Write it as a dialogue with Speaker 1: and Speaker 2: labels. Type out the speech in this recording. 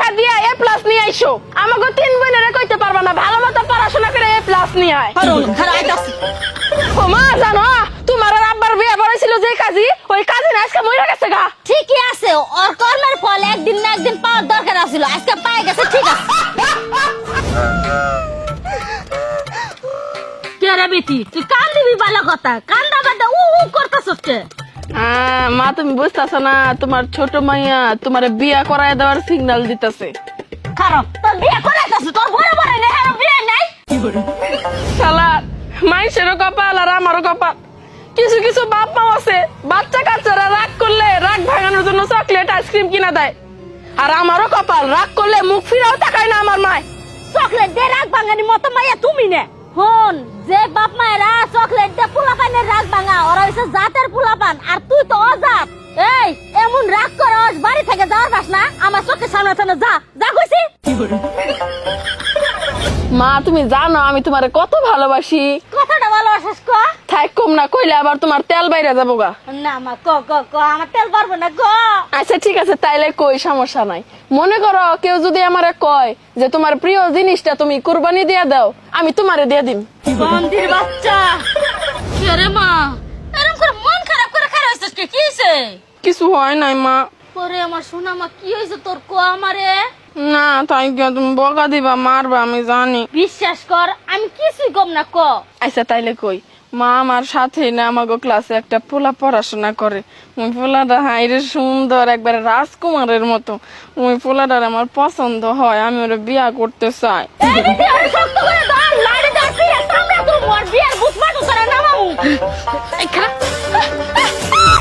Speaker 1: পরীক্ষা দিয়ে এ প্লাস নিয়ে আইসো। আমাকে 3 বোনেরা কইতে পারবা না ভালো মতো পড়াশোনা করে এ প্লাস নিয়ে আয়। ও মা জানো তোমার আর আব্বার বিয়ে পড়াইছিল যে কাজী, ওই কাজী না আজকে মরে গেছে গা।
Speaker 2: ঠিকই আছে, ওর কর্মের ফল একদিন না একদিন পাওয়ার দরকার আছিল, আজকে পাই গেছে। ঠিক আছে কে রে বেটি, তুই কান দিবি ভালো কথা, কান্দা বাদা করতেছস কে?
Speaker 1: মা তুমি বুঝতেছো না, তোমার ছোট মাইয়া তোমার বিয়া করায় দেওয়ার সিগন্যাল দিতেছে।
Speaker 2: খারাপ তোর বিয়ে করাইতেছ, তোর বড় বড় নেই আর বিয়ে নাই।
Speaker 1: শালা মাইশেরও কপাল আর আমারও কপাল। কিছু কিছু বাপ মা আছে বাচ্চা কাচ্চারা রাগ করলে রাগ ভাঙানোর জন্য চকলেট আইসক্রিম কিনা দেয়, আর আমারও কপাল রাগ করলে মুখ ফিরাও তাকায় না আমার মায়।
Speaker 2: চকলেট দে রাগ ভাঙানি মতো মাইয়া তুমি নে। হন যে বাপ মায়েরা চকলেট দে পোলাপানের রাগ ভাঙা, ওরা হইছে জাতের পোলাপান, আর তুই তো অজাত। এই এমন রাগ করস, বাড়ি থেকে যাওয়ার পাস না, আমার চোখের সামনে সামনে যা যা কইছি।
Speaker 1: মা তুমি জানো আমি তোমারে কত ভালোবাসি।
Speaker 2: কথাটা ভালোবাসিস ক?
Speaker 1: থাক কম না কইলে আবার তোমার তেল বাইরে যাবো গা।
Speaker 2: না মা ক ক ক, আমার তেল পারবো না ক।
Speaker 1: আচ্ছা ঠিক আছে তাইলে কই, সমস্যা নাই। মনে করো কেউ যদি আমারে কয় যে তোমার প্রিয় জিনিসটা তুমি কুরবানি দিয়া দাও, আমি তোমারে দিয়ে দিম।
Speaker 2: বন্দির বাচ্চা কে রে মা, এরকম করে মন খারাপ করে খারাপ হইছিস কে? কি হইছে?
Speaker 1: কিছু হয় নাই মা।
Speaker 2: পরে আমার সোনা মা কি হইছে তোর ক আমারে?
Speaker 1: না তাই কে তুমি বকা দিবা মারবা আমি জানি।
Speaker 2: বিশ্বাস কর আমি কিছুই কম না ক।
Speaker 1: আচ্ছা তাইলে কই, মা আমার সাথে না আমাগো ক্লাসে একটা পোলা পড়াশোনা করে। ওই পোলাটা হাইরে সুন্দর একবারে রাজকুমারের মতো। ওই পোলাটার আমার পছন্দ হয়, আমি ওরে বিয়া করতে চাই।
Speaker 2: এই দিদি আরে শক্ত করে ধর, লাড়ি ধর, ফিরে সামনে তুই মোর বিয়ার বুক মাটু করে নামামু।
Speaker 1: এই খারাপ